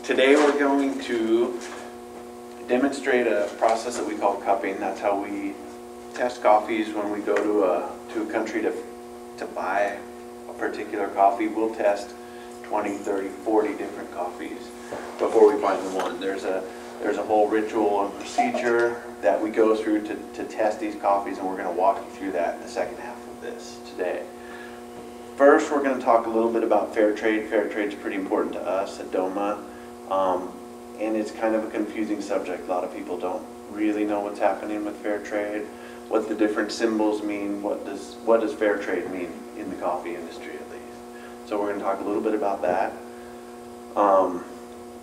Today we're going to demonstrate a process that we call cupping. That's how we test coffees when we go to a country to buy a particular coffee. We'll test 20, 30, 40 different coffees before we find the one. There's a whole ritual and procedure that we go through to test these coffees, and we're going to walk you through that in the second half of this today. First, we're going to talk a little bit about fair trade. Fair trade is pretty important to us at DOMA, and it's kind of a confusing subject. A lot of people don't really know what's happening with fair trade, what the different symbols mean, what does fair trade mean in the coffee industry at least. So we're going to talk a little bit about that.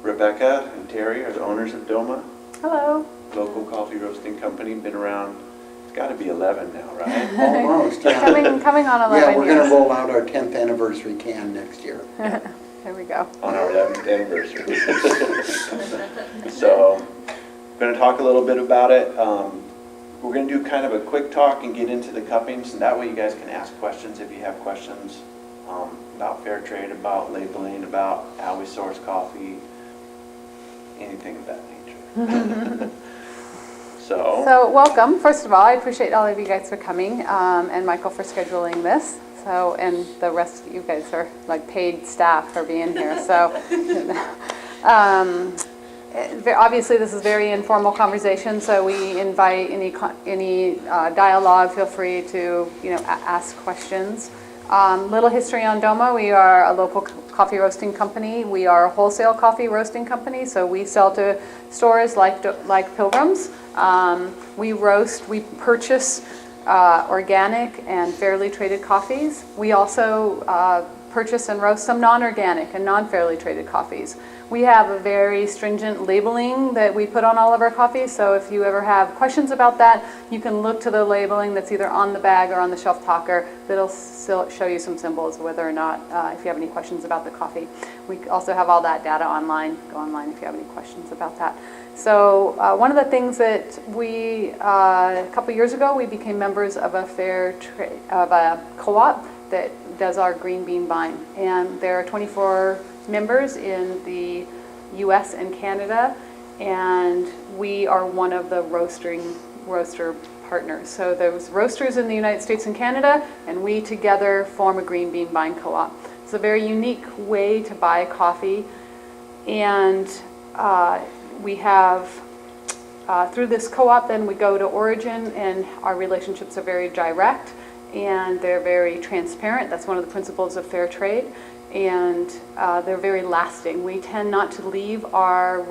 Rebecca and Terry are the owners of DOMA. Hello. Local coffee roasting company, been around, it's got to be 11 now, right? Almost, yeah. Coming on 11 Yeah, we're going years. to roll out our 10th anniversary can next year. There we go. On our 11th anniversary. So, we're going to talk a little bit about it. We're going to do kind of a quick talk and get into the cuppings, and that way you guys can ask questions if you have questions about fair trade, about labeling, about how we source coffee, anything of that nature. So welcome. First of all, I appreciate all of you guys for coming, and Michael for scheduling this. So, and the rest of you guys are like paid staff for being here. So, obviously this is very informal conversation. So we invite any dialogue. Feel free to ask questions. Little history on DOMA. We are a local coffee roasting company. We are a wholesale coffee roasting company. So we sell to stores like Pilgrims. We purchase organic and fairly traded coffees. We also purchase and roast some non-organic and non-fairly traded coffees. We have a very stringent labeling that we put on all of our coffees, so if you ever have questions about that, you can look to the labeling that's either on the bag or on the shelf talker. That'll still show you some symbols whether or not, if you have any questions about the coffee. We also have all that data online. Go online if you have any questions about that. So one of the things that a couple years ago, we became members of a co-op that does our green bean buying, and there are 24 members in the U.S. and Canada, and we are one of the roaster partners. So there's roasters in the United States and Canada, and we together form a green bean buying co-op. It's a very unique way to buy coffee, and we have through this co-op, then we go to origin, and our relationships are very direct and they're very transparent. That's one of the principles of fair trade. And they're very lasting. We tend not to leave our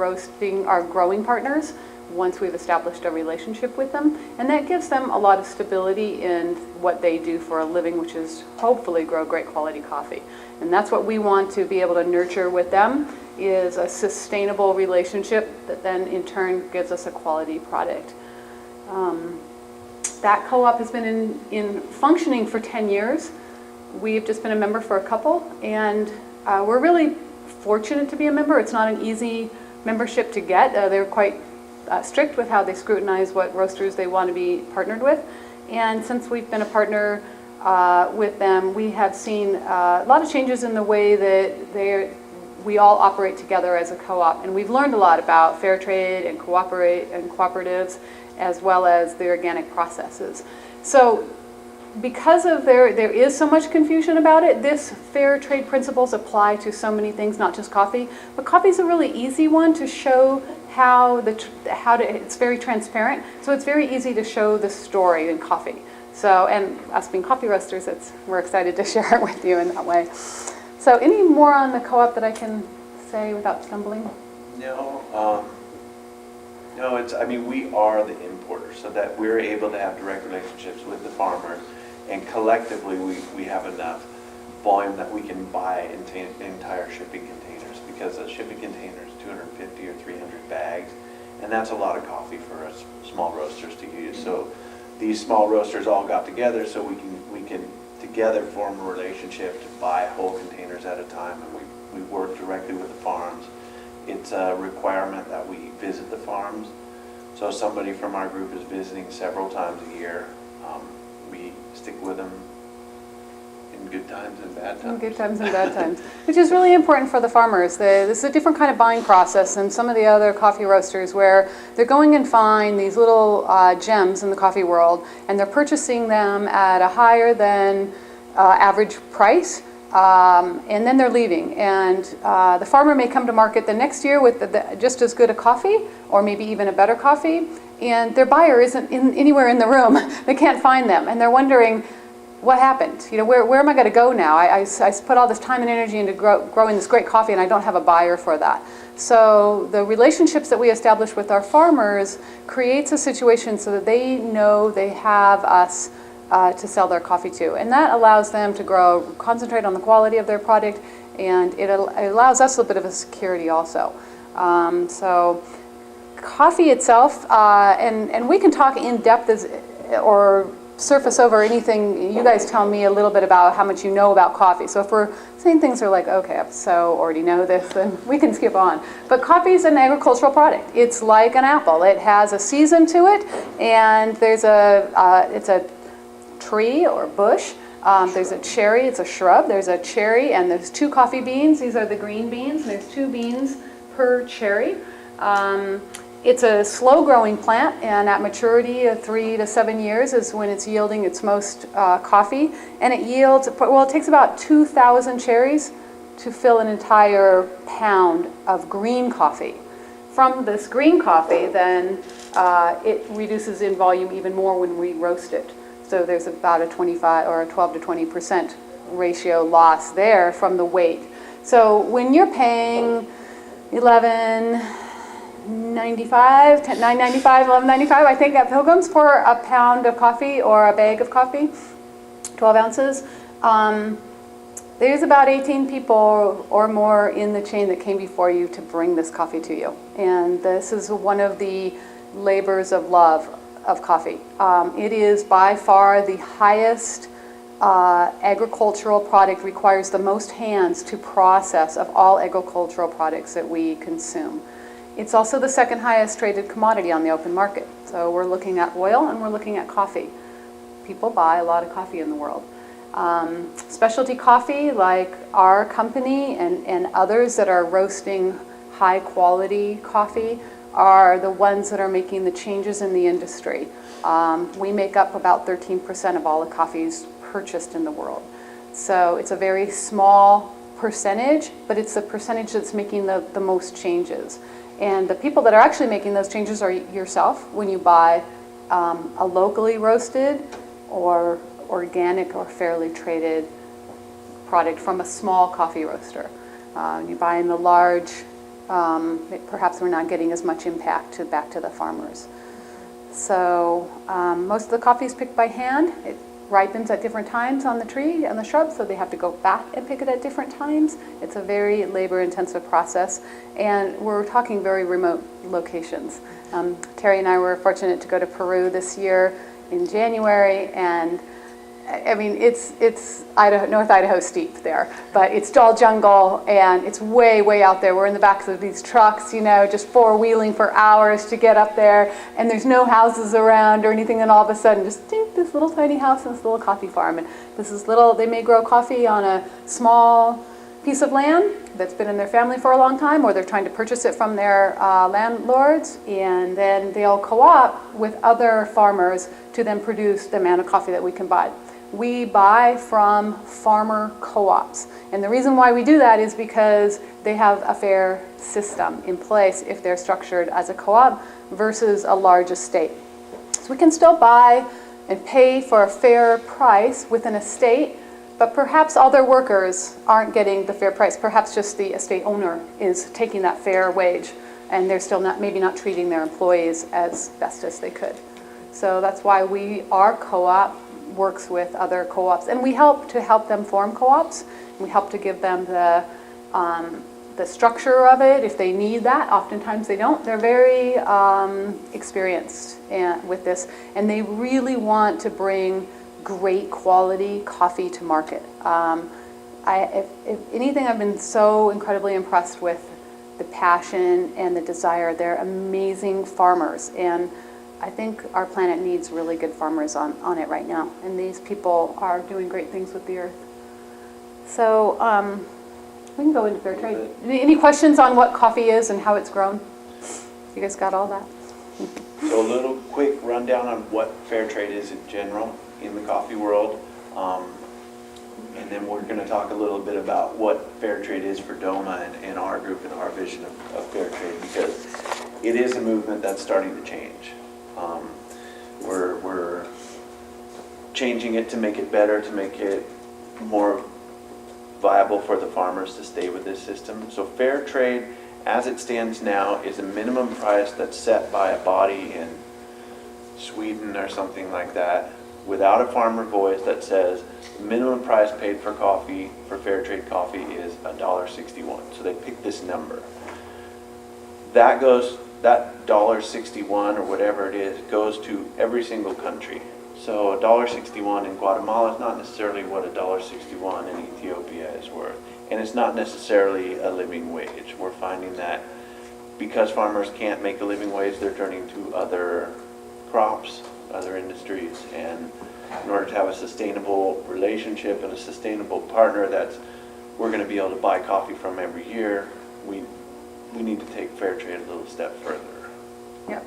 growing partners once we've established a relationship with them, and that gives them a lot of stability in what they do for a living, which is hopefully grow great quality coffee. And that's what we want to be able to nurture with them, is a sustainable relationship that then in turn gives us a quality product. That co-op has been in functioning for 10 years. We've just been a member for a couple, and we're really fortunate to be a member. It's not an easy membership to get. They're quite strict with how they scrutinize what roasters they want to be partnered with. And since we've been a partner with them, we have seen a lot of changes in the way that we all operate together as a co-op. And we've learned a lot about fair trade and cooperatives, as well as the organic processes. So because of there is so much confusion about it, this fair trade principles apply to so many things, not just coffee. But coffee is a really easy one to show it's very transparent. So it's very easy to show the story in coffee. So, and us being coffee roasters, we're excited to share it with you in that way. So any more on the co-op that I can say without stumbling? No, we are the importers, so that we're able to have direct relationships with the farmers, and collectively we have enough volume that we can buy entire shipping containers, because a shipping container is 250 or 300 bags, and that's a lot of coffee for us small roasters to use. So these small roasters all got together so we can together form a relationship to buy whole containers at a time, and we work directly with the farms. It's a requirement that we visit the farms. So somebody from our group is visiting several times a year. We stick with them in Some good times and bad Some times. good times and bad times, which is really important for the farmers. This is a different kind of buying process than some of the other coffee roasters where they're going and find these little gems in the coffee world and they're purchasing them at a higher than average price. And then they're leaving. And the farmer may come to market the next year with just as good a coffee or maybe even a better coffee. And their buyer isn't anywhere in the room. They can't find them. And they're wondering, what happened? You know, where am I going to go now? I put all this time and energy into growing this great coffee and I don't have a buyer for that. So the relationships that we establish with our farmers creates a situation so that they know they have us to sell their coffee to. And that allows them to concentrate on the quality of their product, and it allows us a bit of a security also. So coffee itself, and we can talk in depth or surface over anything. You guys tell me a little bit about how much you know about coffee. So if we're saying things are like, okay, I so already know this, then we can skip on. But coffee is an agricultural product. It's like an apple. It has a season to it, and it's a tree or bush. There's a cherry, it's a shrub. There's a cherry, and there's 2 coffee beans. These are the green beans, and there's 2 beans per cherry. It's a slow-growing plant, and at maturity of 3 to 7 years is when it's yielding its most coffee. And it yields, well, it takes about 2,000 cherries to fill an entire pound of green coffee. From this green coffee, then it reduces in volume even more when we roast it. So there's about a 25 or a 12 to 20% ratio loss there from the weight. So when you're paying $11.95, $11.95, I think at Pilgrim's for a pound of coffee or a bag of coffee, 12 ounces, there's about 18 people or more in the chain that came before you to bring this coffee to you. And this is one of the labors of love of coffee. It is by far the highest agricultural product, requires the most hands to process of all agricultural products that we consume. It's also the second highest traded commodity on the open market. So we're looking at oil and we're looking at coffee. People buy a lot of coffee in the world. Specialty coffee like our company and others that are roasting high quality coffee are the ones that are making the changes in the industry. We make up about 13% of all the coffees purchased in the world. So it's a very small percentage, but it's the percentage that's making the most changes. And the people that are actually making those changes are yourself when you buy a locally roasted or organic or fairly traded product from a small coffee roaster. You buy in the large, perhaps we're not getting as much impact back to the farmers. So most of the coffee is picked by hand. It ripens at different times on the tree and the shrub, so they have to go back and pick it at different times. It's a very labor-intensive process, and we're talking very remote locations. Terry and I were fortunate to go to Peru this year in January, and I mean, it's Idaho, North Idaho steep there, but it's all jungle and it's way, way out there. We're in the backs of these trucks, you know, just four-wheeling for hours to get up there, and there's no houses around or anything, and all of a sudden just this little tiny house and this little coffee farm. And this is they may grow coffee on a small piece of land that's been in their family for a long time, or they're trying to purchase it from their landlords, and then they'll co-op with other farmers to then produce the amount of coffee that we can buy. We buy from farmer co-ops. And the reason why we do that is because they have a fair system in place if they're structured as a co-op versus a large estate. So we can still buy and pay for a fair price with an estate, but perhaps all their workers aren't getting the fair price. Perhaps just the estate owner is taking that fair wage, and they're still maybe not treating their employees as best as they could. So that's why our co-op works with other co-ops, and we help them form co-ops. We help to give them the structure of it if they need that. Oftentimes they don't. They're very experienced with this, and they really want to bring great quality coffee to market. If anything, I've been so incredibly impressed with the passion and the desire. They're amazing farmers, and I think our planet needs really good farmers on it right now, and these people are doing great things with the earth. So we can go into fair trade. Any questions on what coffee is and how it's grown? You guys got all that? So a little quick rundown on what fair trade is in general in the coffee world. And then we're going to talk a little bit about what fair trade is for DOMA and our group and our vision of fair trade, because it is a movement that's starting to change. We're changing it to make it better, to make it more viable for the farmers to stay with this system. So fair trade, as it stands now, is a minimum price that's set by a body in Sweden or something like that, without a farmer voice, that says the minimum price paid for coffee, for fair trade coffee, is $1.61. So they pick this number. That $1.61 or whatever it is goes to every single country. So $1.61 in Guatemala is not necessarily what $1.61 in Ethiopia is worth. And it's not necessarily a living wage. We're finding that because farmers can't make a living wage, they're turning to other crops, other industries. And in order to have a sustainable relationship and a sustainable partner that we're going to be able to buy coffee from every year, we need to take fair trade a little step further. Yep.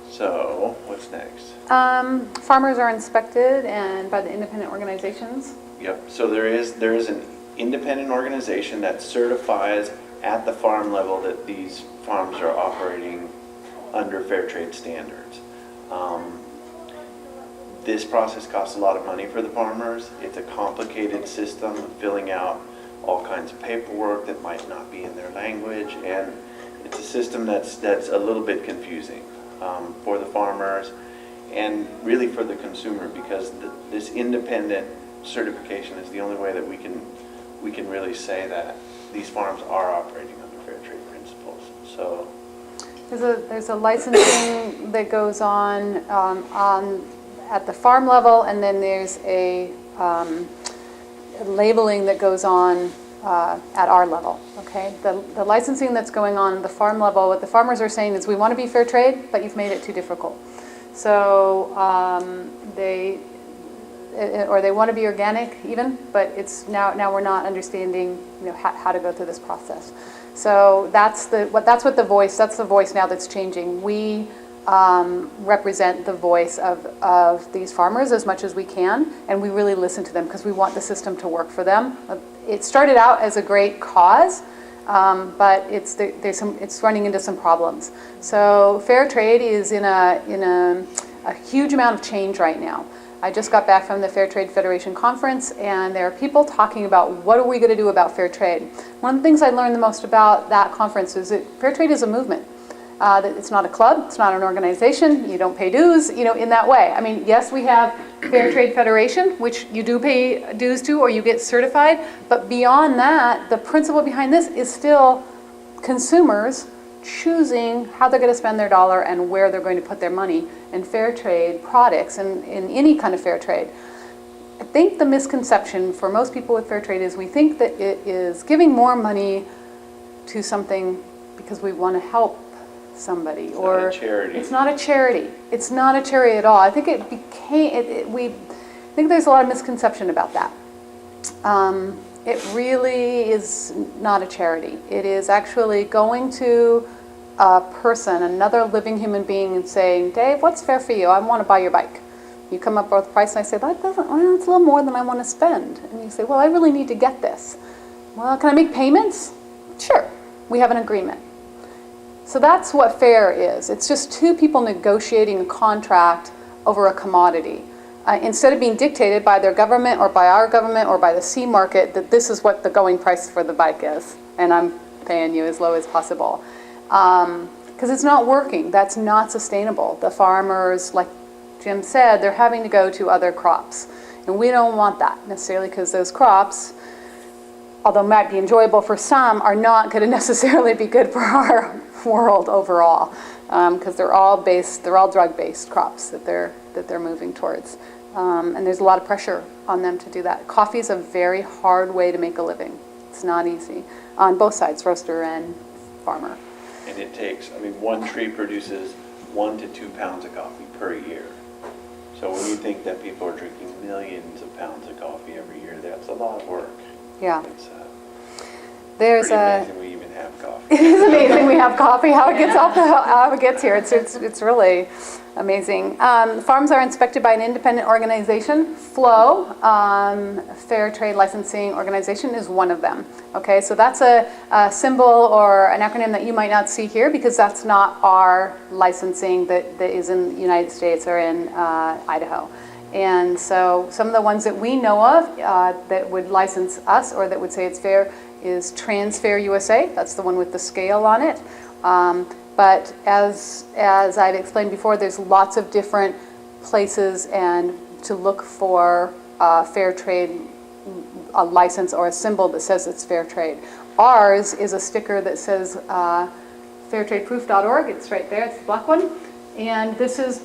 So, what's next? Farmers are inspected and by the independent organizations. Yep, so there is an independent organization that certifies at the farm level that these farms are operating under fair trade standards. This process costs a lot of money for the farmers. It's a complicated system of filling out all kinds of paperwork that might not be in their language, and it's a system that's a little bit confusing for the farmers and really for the consumer, because this independent certification is the only way that we can really say that these farms are operating under fair trade principles. So there's a licensing that goes on at the farm level, and then there's a labeling that goes on at our level. Okay, the licensing that's going on at the farm level, what the farmers are saying is, we want to be fair trade, but you've made it too difficult. So they want to be organic even, but it's now we're not understanding, how to go through this process. So that's the voice now that's changing. We represent the voice of these farmers as much as we can, and we really listen to them because we want the system to work for them. It started out as a great cause, but it's running into some problems. So fair trade is in a huge amount of change right now. I just got back from the Fair Trade Federation conference, and there are people talking about what are we going to do about fair trade. One of the things I learned the most about that conference is that fair trade is a movement. That it's not a club, it's not an organization, you don't pay dues, in that way. I mean, yes, we have Fair Trade Federation, which you do pay dues to or you get certified, but beyond that, the principle behind this is still consumers choosing how they're going to spend their dollar and where they're going to put their money in fair trade products and in any kind of fair trade. I think the misconception for most people with fair trade is we think that it is giving more money to something because we want to help somebody, or not a charity. It's not a charity. It's not a charity at all. I think I think there's a lot of misconception about that. It really is not a charity. It is actually going to a person, another living human being, and saying, Dave, what's fair for you? I want to buy your bike. You come up with a price, and I say, it's a little more than I want to spend. And you say, well, I really need to get this. Well, can I make payments? Sure. We have an agreement. So that's what fair is. It's just two people negotiating a contract over a commodity. Instead of being dictated by their government or by our government or by the C market, that this is what the going price for the bike is, and I'm paying you as low as possible. Because it's not working. That's not sustainable. The farmers, like Jim said, they're having to go to other crops. And we don't want that necessarily, because those crops, although might be enjoyable for some, are not going to necessarily be good for our world overall, because they're all drug-based crops that they're moving towards, and there's a lot of pressure on them to do that. Coffee is a very hard way to make a living. It's not easy on both sides, roaster and farmer. And it takes, one tree produces 1 to 2 pounds of coffee per year. So when you think that people are drinking millions of pounds of coffee every year, that's a lot of work. Yeah. It's There's pretty a. amazing we even have coffee. It is amazing we have coffee, how it gets how it gets here. It's really amazing. Farms are inspected by an independent organization. FLOW, Fair Trade Licensing Organization, is one of them. Okay, so that's a symbol or an acronym that you might not see here because that's not our licensing that is in the United States or in Idaho. And so some of the ones that we know of that would license us or that would say it's fair is Transfair USA. That's the one with the scale on it. But as I've explained before, there's lots of different places and to look for fair trade, a license or a symbol that says it's fair trade. Ours is a sticker that says fairtradeproof.org. It's right there, it's the black one. And this is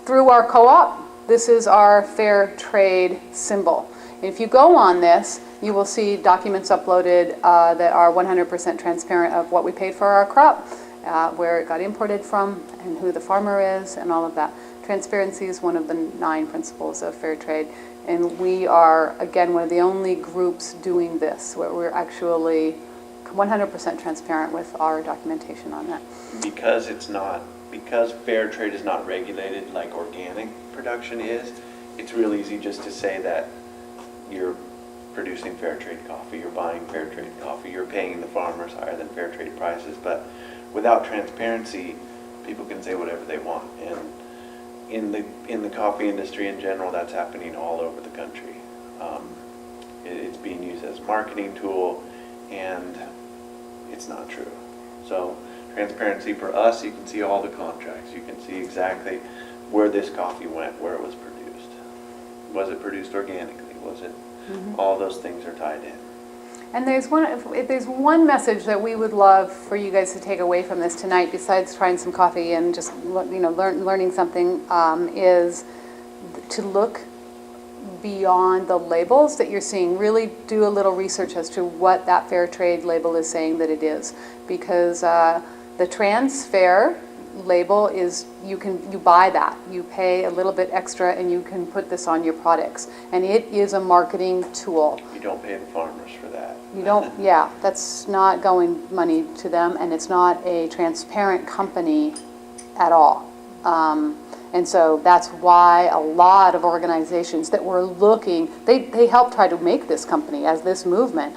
through our co-op, this is our fair trade symbol. And if you go on this, you will see documents uploaded that are 100% transparent of what we paid for our crop, where it got imported from, and who the farmer is, and all of that. Transparency is one of the 9 principles of fair trade. And we are, again, one of the only groups doing this, where we're actually 100% transparent with our documentation on that. Because fair trade is not regulated like organic production is, it's real easy just to say that you're producing fair trade coffee, you're buying fair trade coffee, you're paying the farmers higher than fair trade prices. But without transparency, people can say whatever they want. And in the coffee industry in general, that's happening all over the country. It's being used as a marketing tool, and it's not true. So transparency for us, you can see all the contracts. You can see exactly where this coffee went, where it was produced. Was it produced organically? Was it? Mm-hmm. All those things are tied in. And if there's one message that we would love for you guys to take away from this tonight, besides trying some coffee and just learning something, is to look beyond the labels that you're seeing. Really do a little research as to what that fair trade label is saying that it is, because the trans fair label is you buy that, you pay a little bit extra, and you can put this on your products, and it is a marketing tool. You don't pay the farmers for that. You don't, yeah, that's not going money to them, and it's not a transparent company at all. And so that's why a lot of organizations that were looking, they helped try to make this company as this movement,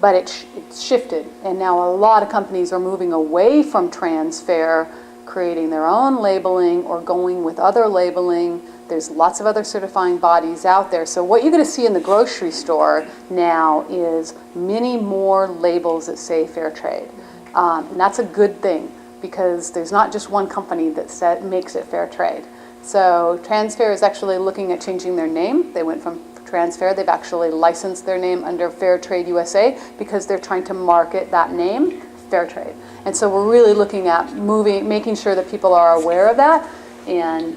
but it's shifted, and now a lot of companies are moving away from trans fair, creating their own labeling or going with other labeling. There's lots of other certifying bodies out there. So what you're going to see in the grocery store now is many more labels that say fair trade. And that's a good thing, because there's not just one company that makes it fair trade. So Transfair is actually looking at changing their name. They went from Transfair, they've actually licensed their name under Fair Trade USA because they're trying to market that name, fair trade. And so we're really looking at making sure that people are aware of that, and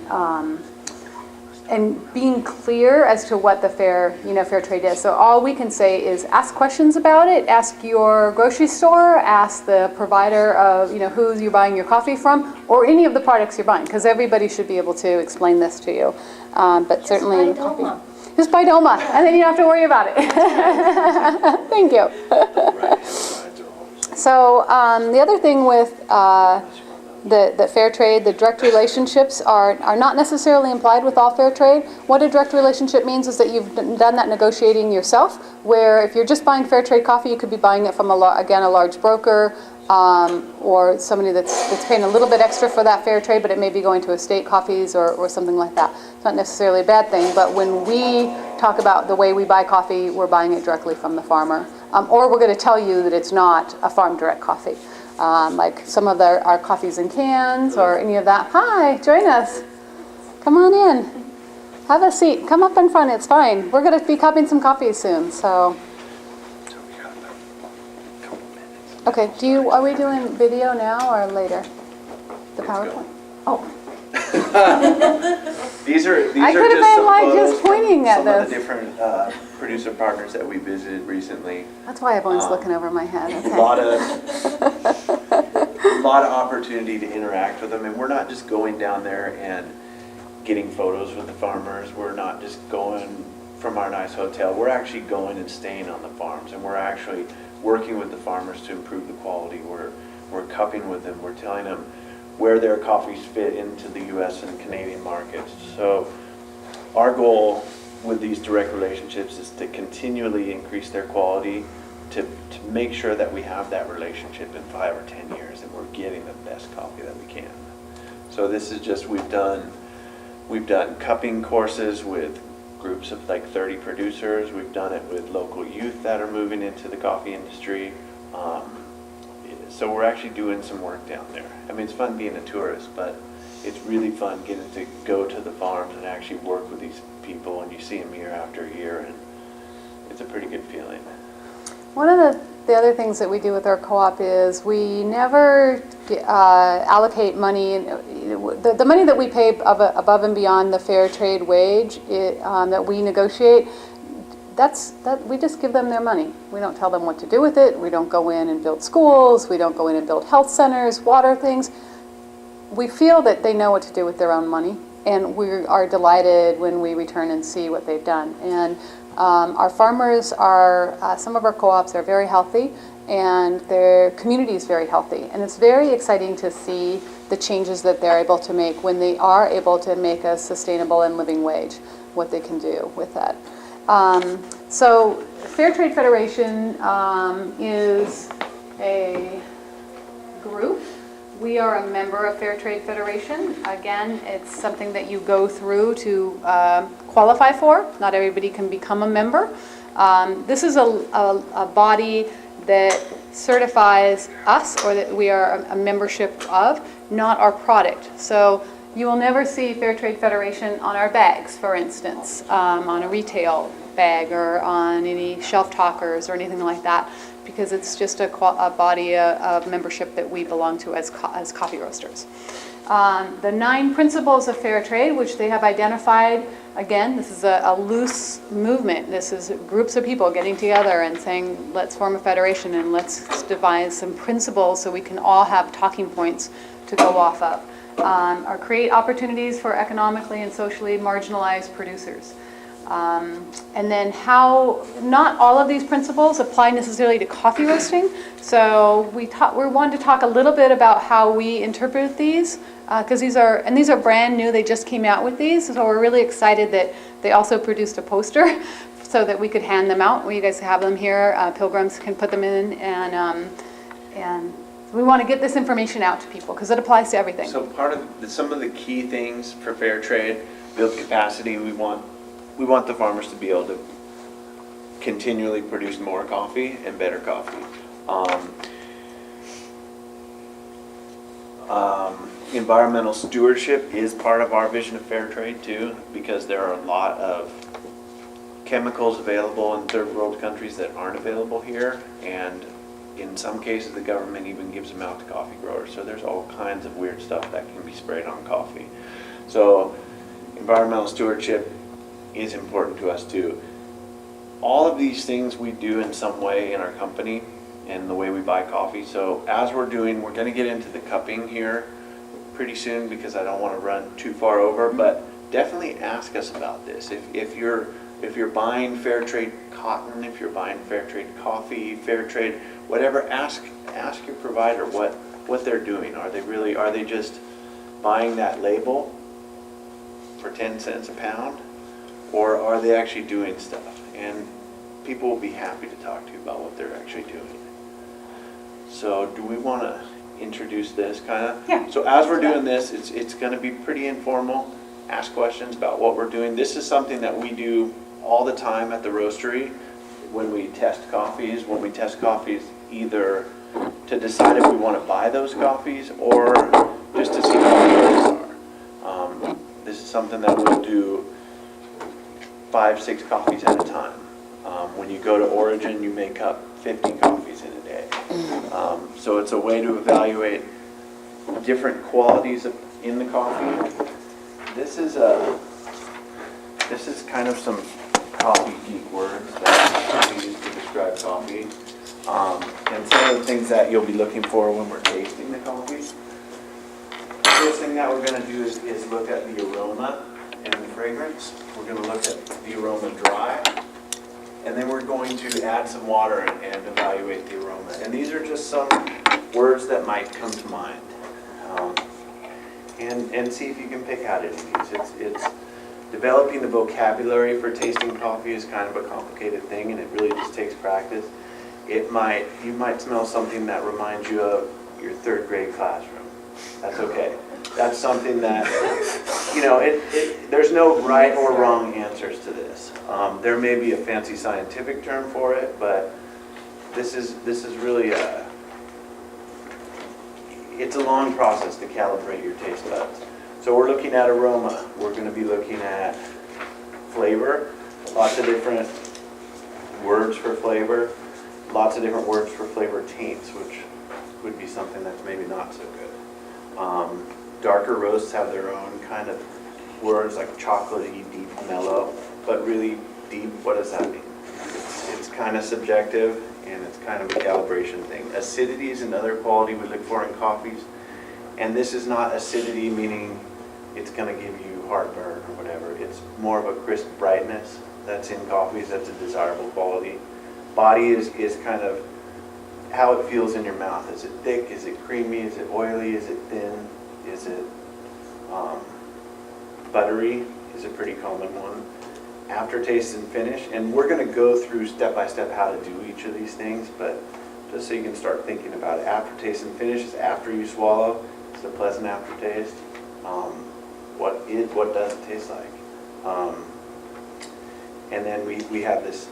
being clear as to what the fair trade is. So all we can say is ask questions about it, ask your grocery store, ask the provider of who you're buying your coffee from, or any of the products you're buying, because everybody should be able to explain this to you. But certainly in coffee. Just buy DOMA, and then you don't have to worry about it. Thank you. So the other thing with the fair trade, the direct relationships are not necessarily implied with all fair trade. What a direct relationship means is that you've done that negotiating yourself, where if you're just buying fair trade coffee, you could be buying it from a large broker, or somebody that's paying a little bit extra for that fair trade, but it may be going to estate coffees or something like that. It's not necessarily a bad thing, but when we talk about the way we buy coffee, we're buying it directly from the farmer. Or we're going to tell you that it's not a farm direct coffee. Like some of our coffees in cans or any of that. Hi, join us. Come on in. Have a seat. Come up in front, it's fine. We're going to be cupping some coffee soon, so. Okay, are we doing video now or later? The PowerPoint? Oh. These are I could have been like just pointing at some of this. the different producer partners that we visited recently. That's why everyone's looking over my head. Okay. A lot of opportunity to interact with them, and we're not just going down there and getting photos with the farmers. We're not just going from our nice hotel. We're actually going and staying on the farms, and we're actually working with the farmers to improve the quality. We're cupping with them. We're telling them where their coffees fit into the U.S. and Canadian markets. So our goal with these direct relationships is to continually increase their quality, to make sure that we have that relationship in 5 or 10 years and we're getting the best coffee that we can. So this is just, we've done cupping courses with groups of like 30 producers. We've done it with local youth that are moving into the coffee industry. So we're actually doing some work down there. I mean, it's fun being a tourist, but it's really fun getting to go to the farms and actually work with these people, and you see them year after year, and it's a pretty good feeling. One of the other things that we do with our co-op is we never allocate money. The money that we pay above and beyond the fair trade wage that we negotiate, we just give them their money. We don't tell them what to do with it. We don't go in and build schools. We don't go in and build health centers, water things. We feel that they know what to do with their own money, and we are delighted when we return and see what they've done. And our farmers are, some of our co-ops are very healthy, and their community is very healthy. And it's very exciting to see the changes that they're able to make when they are able to make a sustainable and living wage, what they can do with that. So Fair Trade Federation is a group. We are a member of Fair Trade Federation. Again, it's something that you go through to qualify for. Not everybody can become a member. This is a body that certifies us, or that we are a membership of, not our product. So you will never see Fair Trade Federation on our bags, for instance, on a retail bag or on any shelf talkers or anything like that, because it's just a body of membership that we belong to as coffee roasters. The 9 principles of fair trade, which they have identified, again, this is a loose movement. This is groups of people getting together and saying, let's form a federation and let's devise some principles so we can all have talking points to go off of. Or create opportunities for economically and socially marginalized producers. And then how not all of these principles apply necessarily to coffee roasting. So we wanted to talk a little bit about how we interpret these, because these are brand new. They just came out with these, so we're really excited that they also produced a poster so that we could hand them out. You guys have them here. Pilgrims can put them in, and we want to get this information out to people because it applies to everything. So some of the key things for fair trade: build capacity. We want the farmers to be able to continually produce more coffee and better coffee. Environmental stewardship is part of our vision of fair trade too, because there are a lot of chemicals available in third world countries that aren't available here, and in some cases the government even gives them out to coffee growers. So there's all kinds of weird stuff that can be sprayed on coffee. So environmental stewardship is important to us too. All of these things we do in some way in our company and the way we buy coffee. So as we're going to get into the cupping here pretty soon, because I don't want to run too far over, but definitely ask us about this. If you're buying fair trade cotton, if you're buying fair trade coffee, fair trade whatever, ask your provider what they're doing. Are they just buying that label for 10 cents a pound? Or are they actually doing stuff? And people will be happy to talk to you about what they're actually doing. So do we want to introduce this kind of? Yeah. So as we're doing this, it's going to be pretty informal. Ask questions about what we're doing. This is something that we do all the time at the roastery when we test coffees. When we test coffees, either to decide if we want to buy those coffees or just to see how the yields are. This is something that we'll do 5-6 coffees at a time. When you go to Origin, you make up 50 coffees in a day. So it's a way to evaluate different qualities in the coffee. This is kind of some coffee geek words that we use to describe coffee. And some of the things that you'll be looking for when we're tasting the coffee. The first thing that we're going to do is look at the aroma. and fragrance. We're going to look at the aroma dry, and then we're going to add some water and evaluate the aroma. And these are just some words that might come to mind. And see if you can pick out any of these. It's developing the vocabulary for tasting coffee is kind of a complicated thing, and it really just takes practice. You might smell something that reminds you of your third grade classroom. That's okay. That's something that, there's no right or wrong answers to this. There may be a fancy scientific term for it, but this is really it's a long process to calibrate your taste buds. So we're looking at aroma. We're going to be looking at flavor, lots of different words for flavor, lots of different words for flavor taints, which would be something that's maybe not so good. Darker roasts have their own kind of words like chocolatey, deep, mellow, but really deep, what does that mean? It's kind of subjective, and it's kind of a calibration thing. Acidity is another quality we look for in coffees, and this is not acidity meaning it's going to give you heartburn or whatever. It's more of a crisp brightness that's in coffees. That's a desirable quality. Body is kind of how it feels in your mouth. Is it thick? Is it creamy? Is it oily? Is it thin? Is it buttery? Is a pretty common one. Aftertaste and finish, and we're going to go through step by step how to do each of these things, but just so you can start thinking about it. Aftertaste and finish is after you swallow. It's a pleasant aftertaste. What does it taste like? And then we have this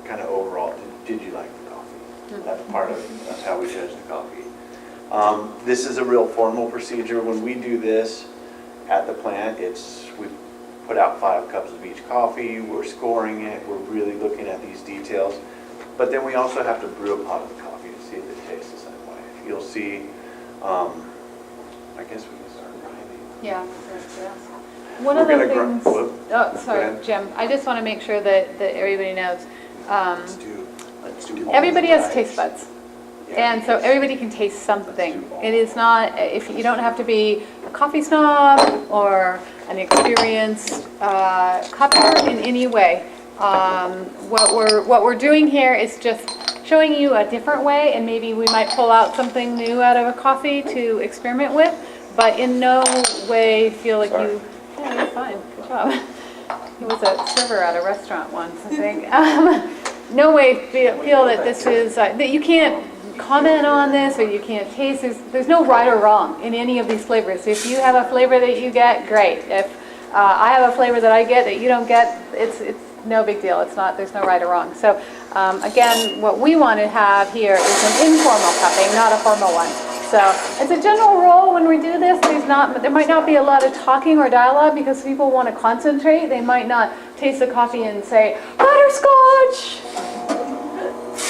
kind of overall, did you like the coffee? That's how we judge the coffee. This is a real formal procedure. When we do this at the plant, we put out 5 cups of each coffee, we're scoring it, we're really looking at these details. But then we also have to brew a pot of the coffee to see if it tastes the same way. You'll see, I guess we can start grinding. Yeah. One of the things, ahead. Jim, I just want to make sure that everybody knows. Let's do Everybody has almond taste rice. buds. Yeah, And so everybody can taste something. It is not, if you don't have to be a coffee snob or an experienced cupper in any way. What we're doing here is just showing you a different way, and maybe we might pull out something new out of a coffee to experiment with, but in no way feel like you, yeah, you're fine, good job. He was a server at a restaurant once, I think. No way feel that this is, that you can't comment on this or you can't taste. There's no right or wrong in any of these flavors. If you have a flavor that you get, great. If I have a flavor that I get that you don't get, it's no big deal. There's no right or wrong. So again, what we want to have here is an informal cupping, not a formal one. So as a general rule, when we do this, there might not be a lot of talking or dialogue because people want to concentrate. They might not taste the coffee and say, butterscotch!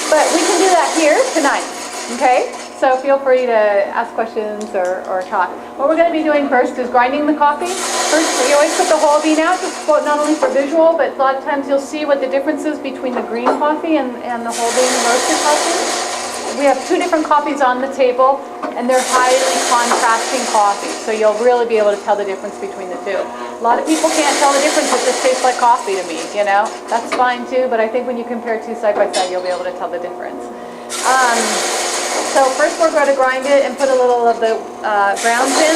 But we can do that here tonight, okay? So feel free to ask questions or talk. What we're going to be doing first is grinding the coffee. First, we always put the whole bean out, just not only for visual, but a lot of times you'll see what the difference is between the green coffee and the whole bean roasted coffee. We have 2 different coffees on the table, and they're highly contrasting coffees, so you'll really be able to tell the difference between the 2. A lot of people can't tell the difference. It just tastes like coffee to me, That's fine too, but I think when you compare 2 side by side, you'll be able to tell the difference. So first we're going to grind it and put a little of the grounds in.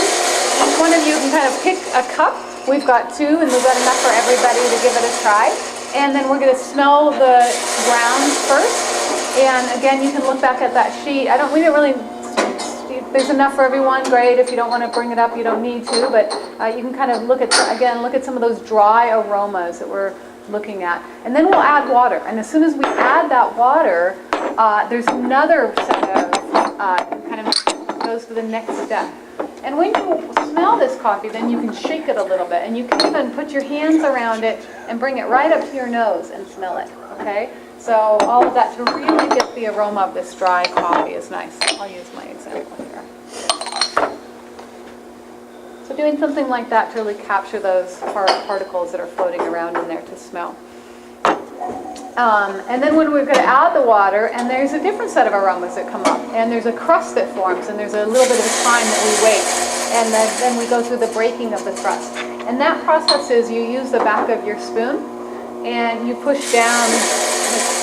Each one of you can kind of pick a cup. We've got 2, and we've got enough for everybody to give it a try. And then we're going to smell the grounds first. And again, you can look back at that sheet. We didn't really, there's enough for everyone, great. If you don't want to bring it up, you don't need to, but you can kind of look at some of those dry aromas that we're looking at. And then we'll add water. And as soon as we add that water, there's another set of, kind of goes to the next step. And when you smell this coffee, then you can shake it a little bit. And you can even put your hands around it and bring it right up to your nose and smell it, okay? So all of that to really get the aroma of this dry coffee is nice. I'll use my example here. So doing something like that to really capture those particles that are floating around in there to smell. And then when we're going to add the water, and there's a different set of aromas that come up, and there's a crust that forms, and there's a little bit of time that we wait. and then we go through the breaking of the crust. And that process is you use the back of your spoon and you push down,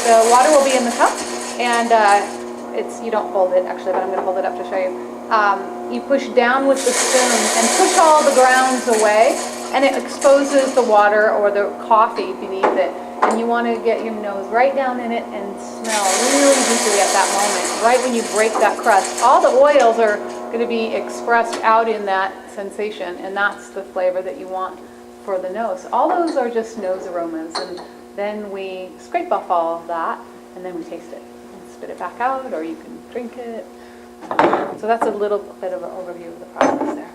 the water will be in the cup, and you don't hold it actually, but I'm going to hold it up to show you. You push down with the spoon and push all the grounds away, and it exposes the water or the coffee beneath it. And you want to get your nose right down in it and smell really deeply at that moment, right when you break that crust. All the oils are going to be expressed out in that sensation, and that's the flavor that you want for the nose. All those are just nose aromas, and then we scrape off all of that, and then we taste it and spit it back out, or you can drink it. So that's a little bit of an overview of the process there.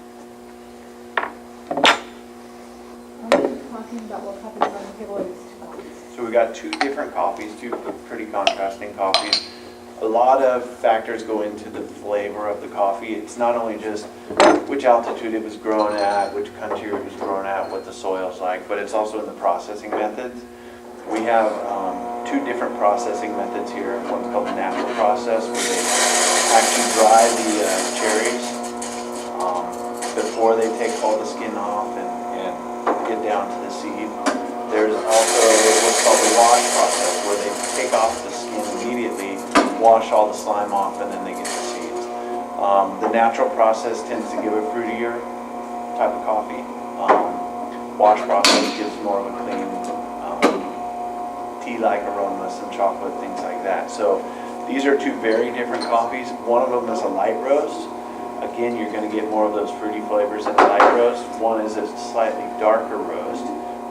Talking about what happens on the table is two coffees. So we got two different coffees, two pretty contrasting coffees. A lot of factors go into the flavor of the coffee. It's not only just which altitude it was grown at, which country it was grown at, what the soil's like, but it's also in the processing methods. We have two different processing methods here. One's called the natural process, where they actually dry the cherries before they take all the skin off and get down to the seed. There's also what's called the wash process, where they take off the skin immediately, wash all the slime off, and then they get the seeds. The natural process tends to give a fruitier type of coffee. Wash process gives more of a clean, tea-like aroma, some chocolate, things like that. So these are two very different coffees. One of them is a light roast. Again, you're going to get more of those fruity flavors in a light roast. One is a slightly darker roast,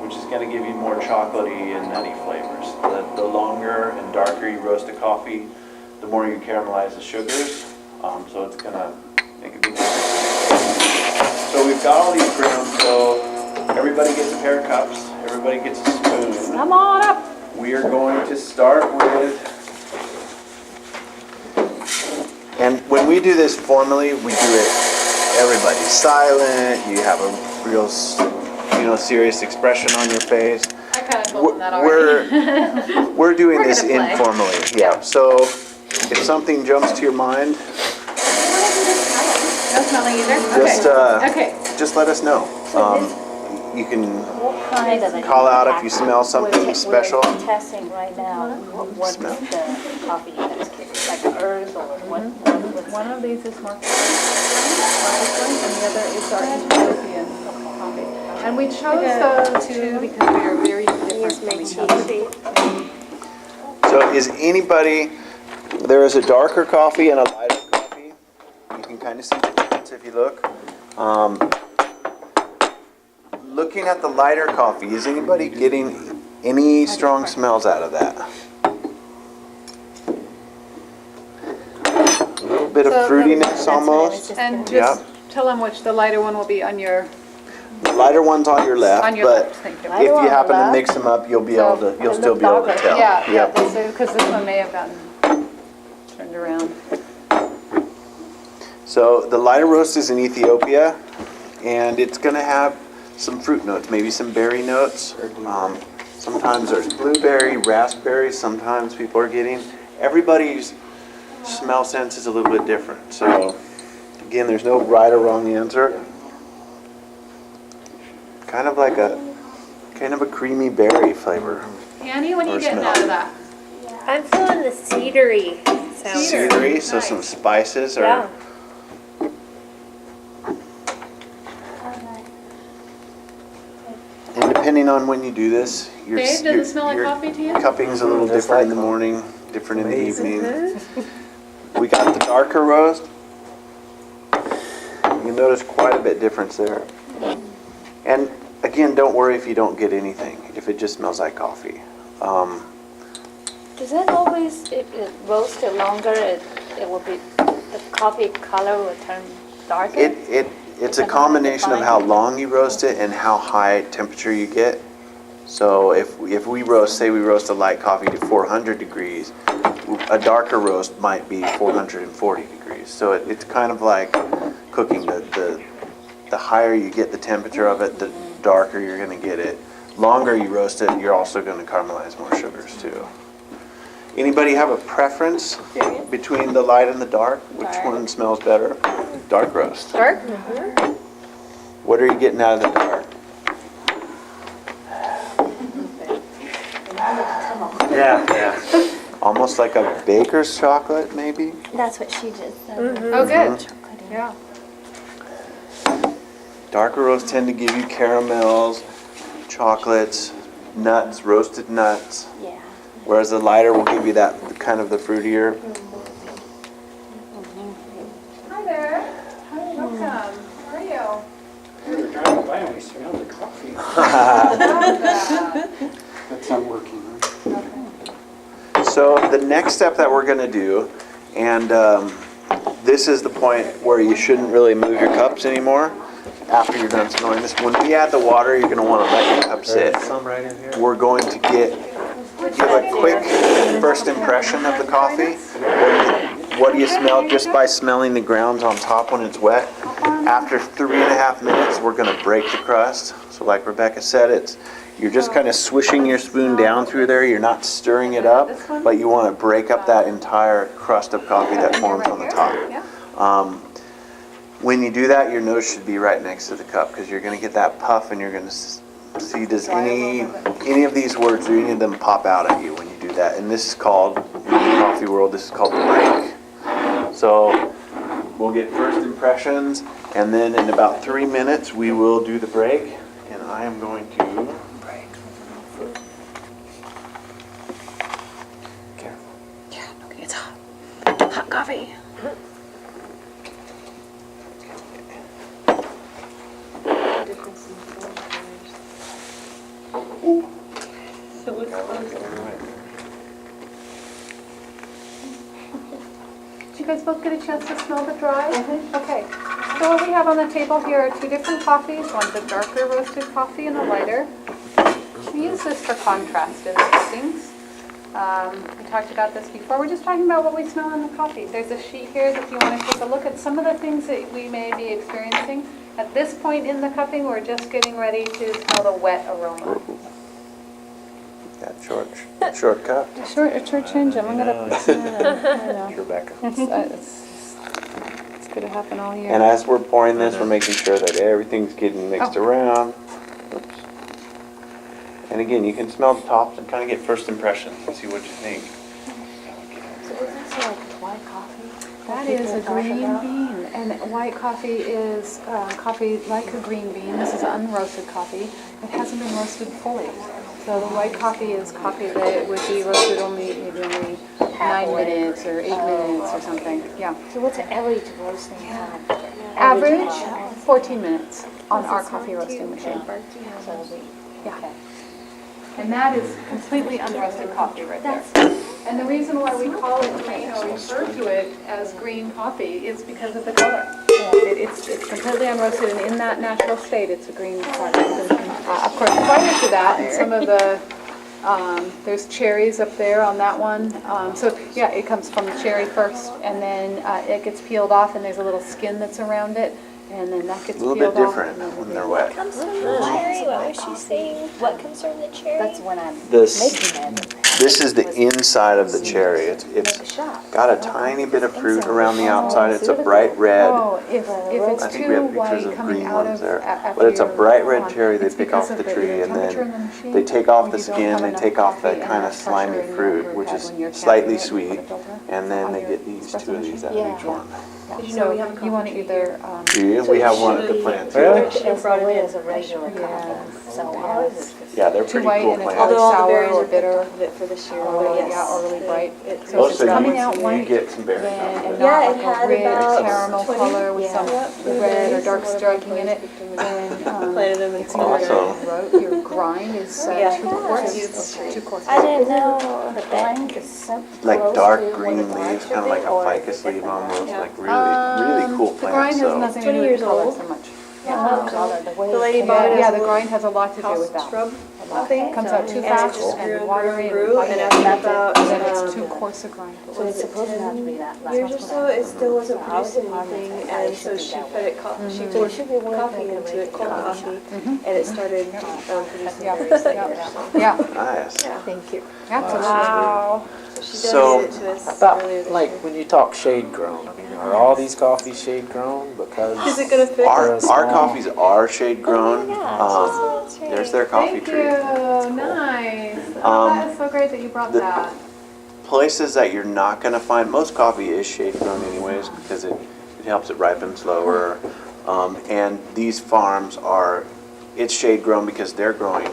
which is going to give you more chocolatey and nutty flavors. The longer and darker you roast a coffee, the more you caramelize the sugars. So it's going to make a big difference. So we've got all these grounds. So everybody gets a pair of cups. Everybody gets a spoon. Come on up. We are going to start with, and when we do this formally, we do it, everybody's silent, you have a real, serious expression on your face. I kind of told them that already. We're doing We're this gonna play. informally, yeah. So if something jumps to your mind, No smelling either? just, Okay. just let us know. You can What kind of call out if you smell something special. We're testing right now. What's Smell. the coffee that's like herbs or what? One of these is more and the other is our Ethiopian coffee. And we chose those two because they are very different from each other. So is anybody, there is a darker coffee and a lighter coffee. You can kind of see the difference if you look. Looking at the lighter coffee, is anybody getting any strong smells out of that? A little bit of So the- fruitiness almost. And Yeah. just tell them which the lighter one will be on your The lighter one's on your left, On your but left, thank you. if you happen to mix them up, you'll be able So, to, you'll still be able to tell. Yeah, Yep. because this one may have gotten turned around. So the lighter roast is in Ethiopia, and it's going to have some fruit notes, maybe some berry notes. Sometimes there's blueberry, raspberry. Sometimes people are getting. Everybody's smell sense is a little bit different. So again, there's no right or wrong answer. Kind of like a creamy berry flavor. Annie, what are you Or getting smell. out of that? I'm feeling the cedary sound. Cedary, so some Nice. spices Yeah. or and depending on when you do this, your Dave, does it smell like your coffee to you? cupping's a little Just different in like the coffee. morning, different in the Amazing. evening. We got the darker roast. You notice quite a bit difference there. And again, don't worry if you don't get anything, if it just smells like coffee. Does it always, if it roasted longer, it will be, the coffee color will turn darker? It's a combination of how long you roast it and how high temperature you get. So if we roast, say we roast a light coffee to 400 degrees, a darker roast might be 440 degrees. So it's kind of like cooking. The higher you get the temperature of it, the darker you're going to get it. Longer you roast it, you're also going to caramelize more sugars too. Anybody have a preference between the light and the dark? Which Dark. one smells better? Dark roast. Dark? What are you getting out of the dark? Yeah. Almost like a baker's chocolate, maybe? That's what she just said. Oh, good. Yeah. Darker roasts tend to give you caramels, chocolates, nuts, roasted nuts. Yeah. Whereas the lighter will give you that kind of the fruitier. Hi there. Hi, welcome. How are you? We were driving by and we smelled the coffee. That's not working, huh? So the next step that we're gonna do, and this is the point where you shouldn't really move your cups anymore after you're done smelling this. When we add the water, you're gonna wanna let your cup sit. Some right in here. We're going to give a quick first impression of the coffee. What do you smell just by smelling the grounds on top when it's wet? After 3.5 minutes, we're gonna break the crust. So like Rebecca said, you're just kind of swishing your spoon down through there. You're not stirring it up, but you want to break up that entire crust of coffee that forms on the top. When you do that, your nose should be right next to the cup because you're going to get that puff and you're going to see, does any of these words, do any of them pop out at you when you do that? And this is called, in the coffee world, this is called the break. So we'll get first impressions, and then in about 3 minutes, we will do the break. And I am going to... It's hot. Hot coffee. Did you guys both get a chance to smell the dry? Okay. So what we have on the table here are two different coffees. One's a darker roasted coffee and a lighter. We use this for contrast in the cookings. We talked about this before. We're just talking about what we smell in the coffee. There's a sheet here if you want to take a look at some of the things that we may be experiencing. At this point in the cupping, we're just getting ready to smell the wet aroma. That shortcut. A short change. I'm gonna put some in. I know. Rebecca. It's gonna happen all year. And as we're pouring this, we're making sure that everything's getting mixed around. Oops. And again, you can smell the tops and kind of get first impressions and see what you think. So is this like white coffee? That is a green bean, and white coffee is coffee like a green bean. This is unroasted coffee. It hasn't been roasted fully. So the white coffee is coffee that would be roasted maybe only 9 minutes or 8 minutes or something. Yeah. So what's the average roasting time? Average 14 minutes on our coffee roasting machine. So it'll be, Yeah. And that is completely unroasted coffee right there. And the reason why we call it green or refer to it as green coffee is because of the color. It's completely unroasted, and in that natural state, it's a green product. Of course, prior to that, and some of the, there's cherries up there on that one. So yeah, it comes from the cherry first, and then it gets peeled off, and there's a little skin that's around it, and then that gets A little peeled bit off. different when they're wet. comes from the cherry? What was she saying? What comes from the cherry? That's when I'm making it. This is the inside of the cherry. It's got a tiny bit of fruit around the outside. It's a bright red. Oh, if I it's think we too have pictures white of coming green out ones of there. after But it's a you're bright red on, cherry they it's pick because off the of tree, and temperature in the then machine, they take off or the you don't skin, have they enough take off coffee that and kind of enough slimy pressure in the fruit, brew which pad is when you're slightly tapping it sweet, with a filter and then on they your get these espresso two of these machine. out of each one. Did you know we have a You want to coffee either, Do you? We have one at the plant Really? too. As well as a regular Yeah. coffee. So ours is Yeah, they're too pretty white cool and it's plants. really Although all the sour berries or are bitter, picked off of it for this year. or but yeah, or really bright. It's So if it's Most coming of out you white, get some berries. then, and Yeah, not it like had a rich about caramel 20 color with some yeah. red or dark One of striking our in it, employees then planted them in it's Awesome. your grind is Yeah. 2 quarts. 2 quarts. I didn't know that that is so Like close dark to green what it leaves, should kind of be, like a or is ficus it leaf different? almost, Yeah. like really cool The grind plants. has So nothing to 20 do with years color old. so much. Yeah, color, the way The lady it's bought it Yeah, as the a grind has a lot to do with house that. shrub A lot. thing. It comes out too And it fast just grew and and watery grew and and grew, light, and and after about then it's too um, coarse a grind. So it's supposed to not to be that years or much. so, it still wasn't So ours producing apartments anything, are and so should be she that put way. it, she So it poured should be worth coffee making into it, cold a coffee, Mhm. and it started producing Yeah. berries that Yeah. year. So. Yeah, nice. Yeah. Thank you. absolutely. She So- donated to us About, earlier this like, year. when you talk shade grown, I mean, are all these coffees shade grown? Because Is it gonna fit? Our, Or a our small- coffees are shade grown. Oh, yeah, that's right. There's their coffee Thank tree. you, nice. Oh, that is so great that you brought the- that. Places that you're not gonna find, most coffee is shade grown anyways because it helps it ripen slower. And these farms are, it's shade grown because they're growing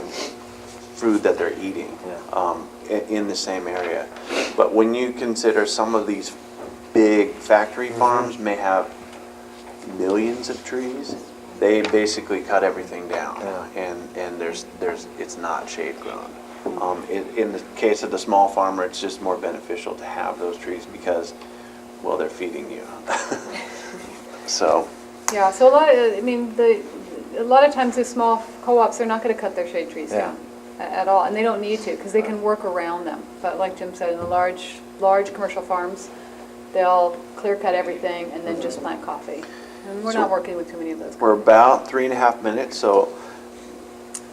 food that they're eating in the same area. But when you consider some of these big factory farms may have millions of trees, they basically cut everything down, and there's it's not shade grown. In the case of the small farmer, it's just more beneficial to have those trees because, well, they're feeding you. So, Yeah, so a lot of, I mean, a lot of times the small co-ops, they're not gonna cut their shade trees down at all, and they don't need to, because they can work around them. But like Jim said, in the large commercial farms, they'll clear cut everything and then just plant coffee. And we're not working with too many of those. we're about 3.5 minutes, so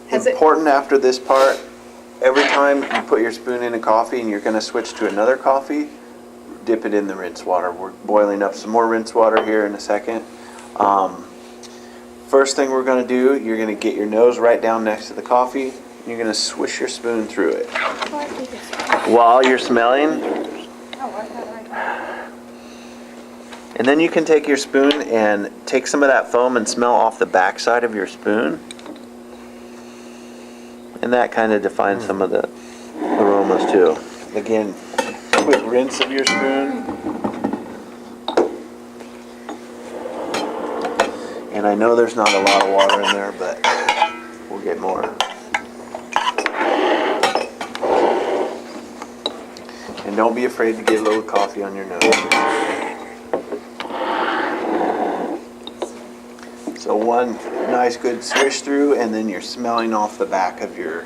Has it- important after this part, every time you put your spoon in a coffee and you're gonna switch to another coffee, dip it in the rinse water. We're boiling up some more rinse water here in a second. First thing we're gonna do, you're gonna get your nose right down next to the coffee, and you're gonna swish your spoon through it. While you're smelling, and then you can take your spoon and take some of that foam and smell off the backside of your spoon. And that kind of defines some of the aromas too. Again, quick rinse of your spoon. And I know there's not a lot of water in there, but we'll get more. And don't be afraid to get a little coffee on your nose. So one nice good swish through, and then you're smelling off the back of your.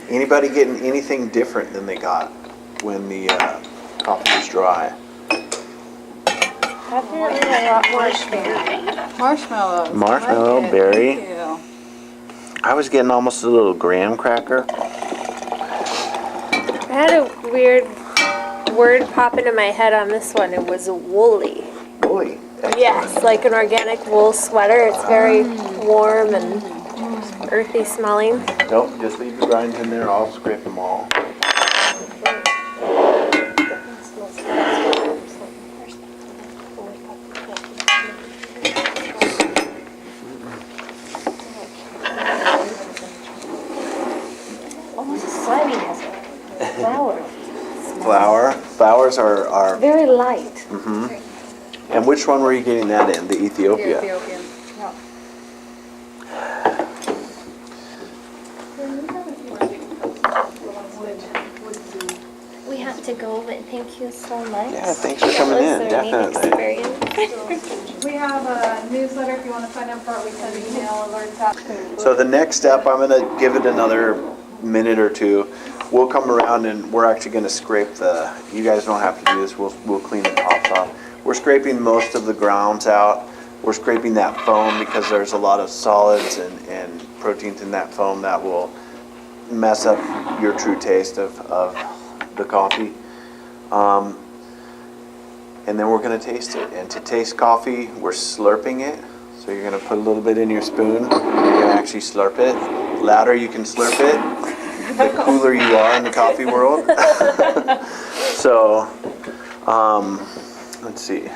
Anybody getting anything different than they got when the coffee was dry? Definitely a lot more berry. Marshmallows. Marshmallow, I like it. berry. Thank you. I was getting almost a little graham cracker. I had a weird word pop into my head on this one. It was woolly. Boy. Yes, like an organic wool sweater. It's very warm and earthy smelling. Nope, just leave the grinds in there. I'll scrape them all. Almost sliminess. Flour. Flowers are. Very light. And which one were you getting that in? The The Ethiopia. Ethiopian. Yeah. We have to go, but thank you so much. Yeah, thanks for coming in. Definitely. Experience. We have a newsletter, if you want to sign up for it, we send email alerts out. So the next step, I'm gonna give it another minute or two. We'll come around and we're actually gonna scrape the, you guys don't have to do this, we'll clean the tops off. We're scraping most of the grounds out. We're scraping that foam because there's a lot of solids and proteins in that foam that will mess up your true taste of the coffee. And then we're gonna taste it. And to taste coffee, we're slurping it. So you're gonna put a little bit in your spoon. You're gonna actually slurp it. Louder you can slurp it, the cooler you are in the coffee world. So, let's see.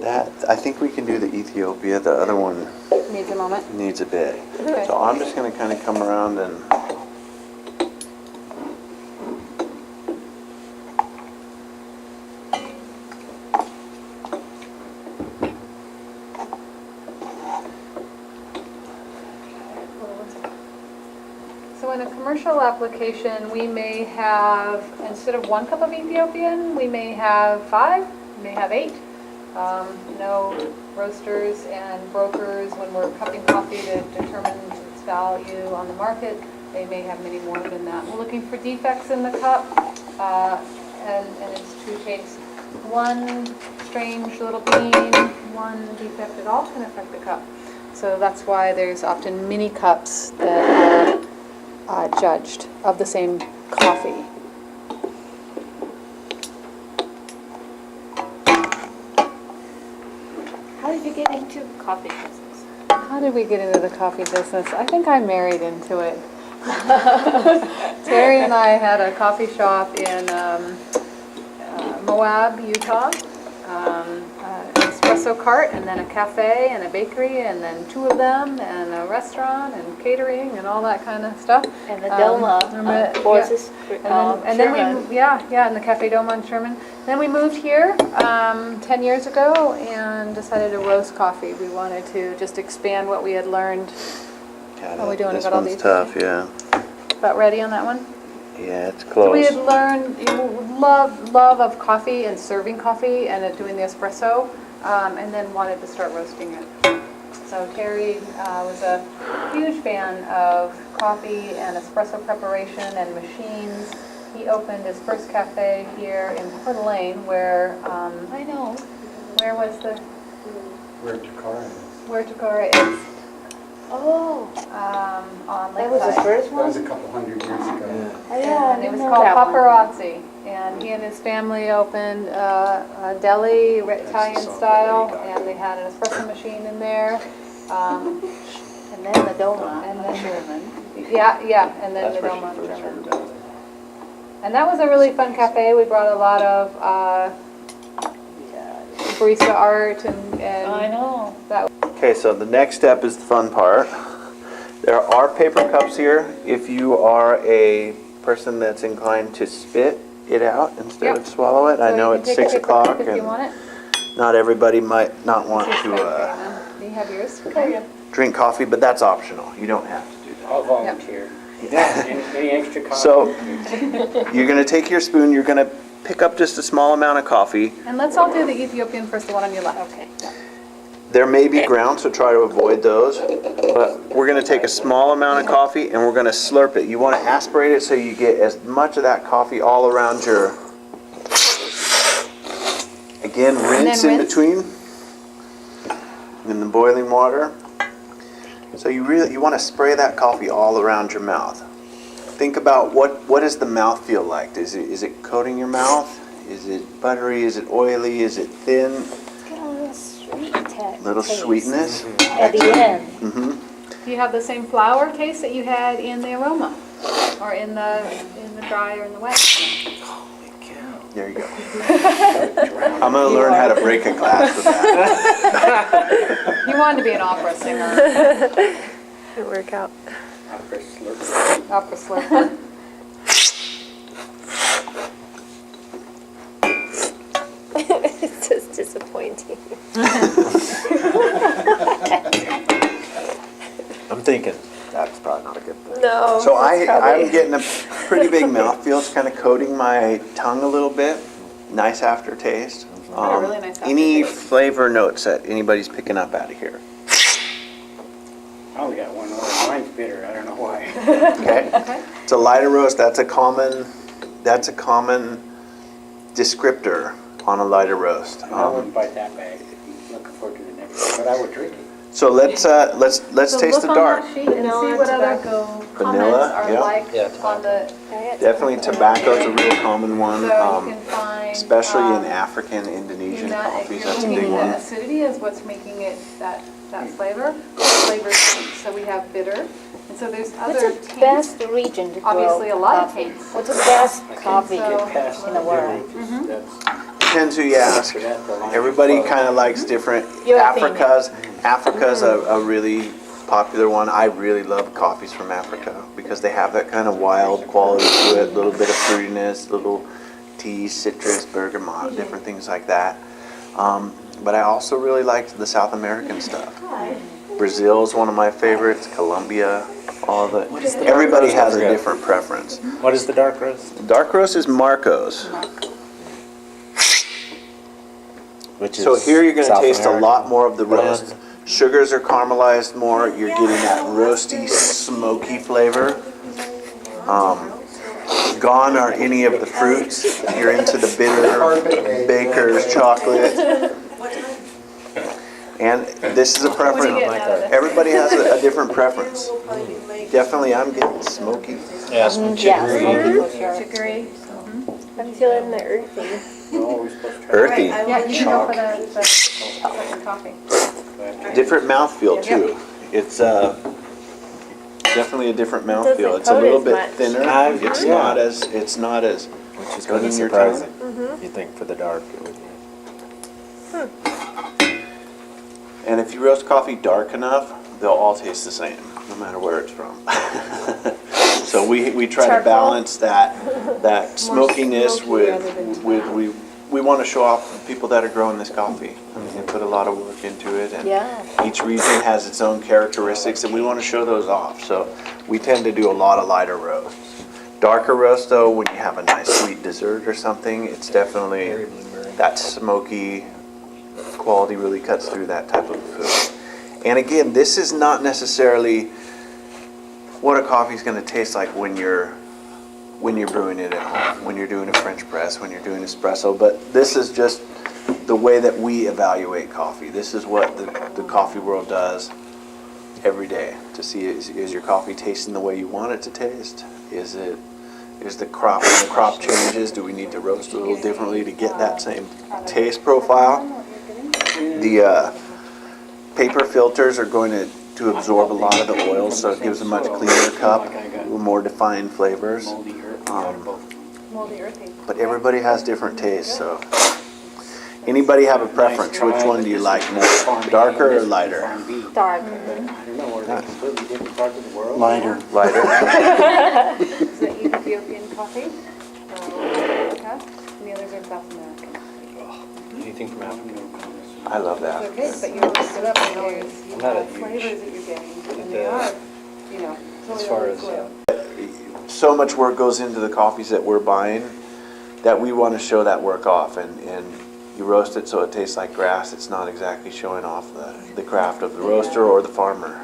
That, I think we can do the Ethiopia. The other one Needs a moment. needs a bit. Okay. So I'm just gonna kind of come around and. So in a commercial application, we may have, instead of 1 cup of Ethiopian, we may have 5, we may have 8. No roasters and brokers, when we're cupping coffee to determine its value on the market, they may have many more than that. We're looking for defects in the cup and its true taste. One strange little bean, one defect at all can affect the cup. So that's why there's often mini cups that are judged of the same coffee. How did you get into coffee business? How did we get into the coffee business? I think I married into it. Terry and I had a coffee shop in Moab, Utah. An espresso cart, and then a cafe and a bakery, and then 2 of them, and a restaurant and catering and all that kind of stuff. And the DOMA yeah. courses. And then we, in the Cafe Doma in Sherman. Then we moved here 10 years ago and decided to roast coffee. We wanted to just expand what we had learned. How are we doing? This Got all one's these? tough, yeah. About ready on that one? Yeah, it's So we had close. learned love of coffee and serving coffee and doing the espresso, and then wanted to start roasting it. So Terry was a huge fan of coffee and espresso preparation and machines. He opened his first cafe here in Coeur d'Alene, where I know. where was the Where Takara is. where Takara is Oh, on that was the Lakeside. first That was one? a couple hundred years ago. Yeah, And it was called Paparazzi, and he and his family opened a deli, Italian style, and they had an espresso machine in there. And then the DOMA And and then- the Sherman. Yeah, and then the Doma German. And that was a really fun cafe. We brought a lot of barista art I and know. that. Okay, so the next step is the fun part. There are paper cups here if you are a person that's inclined to spit it out instead Yep. of swallow it. I So know you can it's take a 6 paper o'clock cup if you and want it. not everybody might not want This is great for you, to man. Do you have yours? drink coffee, but that's optional. You don't have to do that. I'll volunteer. Any extra coffee? So you're going to take your spoon, you're going to pick up just a small amount of coffee. And let's all do the Ethiopian first, the one on your left. Okay. There may be ground, so try to avoid those. But we're going to take a small amount of coffee and we're going to slurp it. You want to aspirate it so you get as much of that coffee all around your... Again, rinse in rinse. between in the boiling water. So you want to spray that coffee all around your mouth. Think about what does the mouth feel like? Is it coating your mouth? Is it buttery? Is it oily? Is it thin? Got a little sweet Little taste sweetness. at the end. Do you have the same flower taste that you had in the aroma, or in the dry or in the wet? There you go. I'm going to learn how to break a glass with that. You wanted to be an opera singer, It'll work out. Opera slurp. opera slurper. It's just disappointing. I'm thinking, that's probably not a good thing. No. So that's probably- I'm getting a pretty big mouthfeel. It's kind of coating my tongue a little bit. Nice aftertaste. Got a really nice Any aftertaste. flavor notes that anybody's picking up out of here? I only got one order. Mine's bitter. I don't know why. Okay. Okay. It's a lighter roast. That's a common descriptor on a lighter roast. I wouldn't bite that bag. Looking forward to the next one, but I would drink it. So let's So taste the look dark. on that sheet and Vanilla see and what other tobacco. comments Vanilla, are yeah. like Yeah, on the. Definitely tobacco is a real common one, So you can find. especially in African, Indonesian That coffees. you're That's a looking big at one. the acidity is what's making it that flavor. Flavor taste. So we have bitter, and so there's What's other the taste. best region to grow Obviously, a lot of coffee? taste. What's the best coffee So- Past in the world? That's, Depends who you ask. that's the line. Everybody kind of likes different. Your opinion. Africa's a really popular one. I really love coffees from Africa because they have that kind of wild quality to it, a little bit of fruitiness, little tea, citrus, bergamot, different things like that. But I also really like the South American stuff. Brazil is one of my favorites. Colombia, all the. Everybody has a different preference. What is the dark roast? Dark roast is Marcos. Which is So here you're going to South taste a American. lot more of the roast. Sugars are caramelized more. You're getting that roasty, smoky flavor. Gone are any of the fruits. You're into the bitter, baker's chocolate. And this is a What are you preference. getting out of this? Everybody has a different preference. Definitely, I'm getting smoky. Yeah, some Yeah, chicory. smoky for sure. Chicory. I'm feeling the earthy. We're always supposed to try. Earthy. Yeah, you can go for the second coffee. Different mouthfeel too. It's definitely a different mouthfeel. It's a little bit thinner. It's Yeah. not as Which is Good kind of in your tongue? surprising. You think for the dark it would be. And if you roast coffee dark enough, they'll all taste the same, no matter where it's from. So we try to Charcoal? balance that smokiness smoky rather than we want to show off the people that are growing this coffee. I mean, they put a lot of work into it, and Yeah. each region has its own characteristics, and we want to show those off. So we tend to do a lot of lighter roasts. Darker roast, though, when you have a nice sweet dessert or something, it's definitely that smoky quality really cuts through that type of food. And again, this is not necessarily what a coffee is going to taste like when you're brewing it at home, when you're doing a French press, when you're doing espresso. But this is just the way that we evaluate coffee. This is what the coffee world does every day to see is your coffee tasting the way you want it to taste? Is the crop, when the crop changes, do we need to roast a little differently to get that same taste profile? The paper filters are going to absorb a lot of the oil, so it gives a much cleaner cup, a little more defined flavors. Moldy earth. Moldy earthy. But everybody has different tastes, so. Anybody have a preference? Which one do you like more, darker or lighter? Dark. I don't know, are they completely different parts of the world? Lighter. Lighter? Is it Ethiopian coffee? Africa? And the others are South American. Anything from Africa? I love that. Okay, but you roast it up and there's I'm not a huge- flavors that you're getting. And they are, As totally far other as, soil. So much work goes into the coffees that we're buying that we want to show that work off, and you roast it so it tastes like grass. It's not exactly showing off the craft of the roaster or the farmer.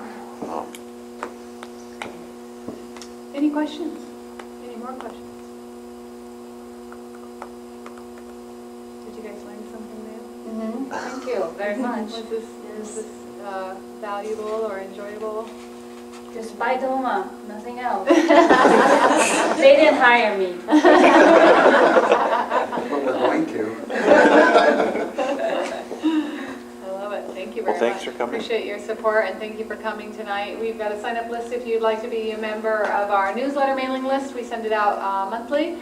Any questions? Any more questions? Did you guys learn something new? Thank you very much. Was this valuable or enjoyable? Just buy DOMA, nothing else. They didn't hire me. But we're going to. I love it. Thank you very much. Well, thanks for coming. Appreciate your support and thank you for coming tonight. We've got a sign-up list if you'd like to be a member of our newsletter mailing list. We send it out monthly.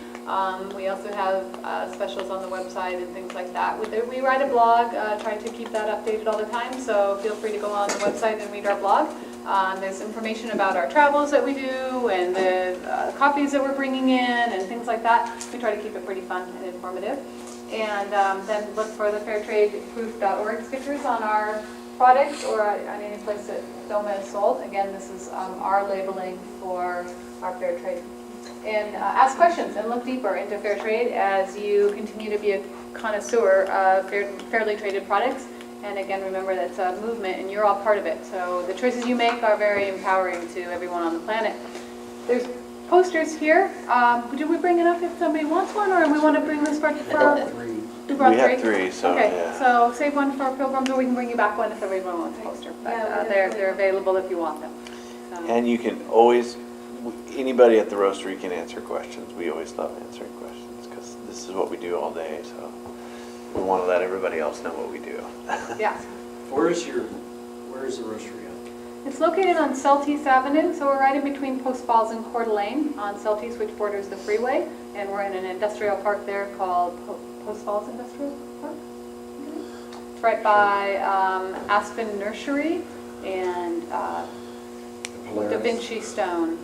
We also have specials on the website and things like that. We write a blog, try to keep that updated all the time, so feel free to go on the website and read our blog. There's information about our travels that we do and the coffees that we're bringing in and things like that. We try to keep it pretty fun and informative. And then look for the fairtradeproof.org stickers on our products or on any place that DOMA is sold. Again, this is our labeling for our fair trade. And ask questions and look deeper into fair trade as you continue to be a connoisseur of fairly traded products. And again, remember that's a movement and you're all part of it. So the choices you make are very empowering to everyone on the planet. There's posters here. Did we bring enough if somebody wants one, or we want to bring this for? We brought We have three, so, okay, yeah. so save one for pilgrims, or we can bring you back one if everyone wants a poster. But Yeah, they're available if you want them. So. And you can always, anybody at the roastery can answer questions. We always love answering questions because this is what we do all day, so we want to let everybody else know what we do. Yeah. Where is the roastery at? It's located on Celtice Avenue, so we're right in between Post Falls and Coeur d'Alene on Celtice, which borders the freeway. And we're in an industrial park there called Post Falls Industrial Park. It's right by Aspen Nursery and Da Polaris. Vinci Stone.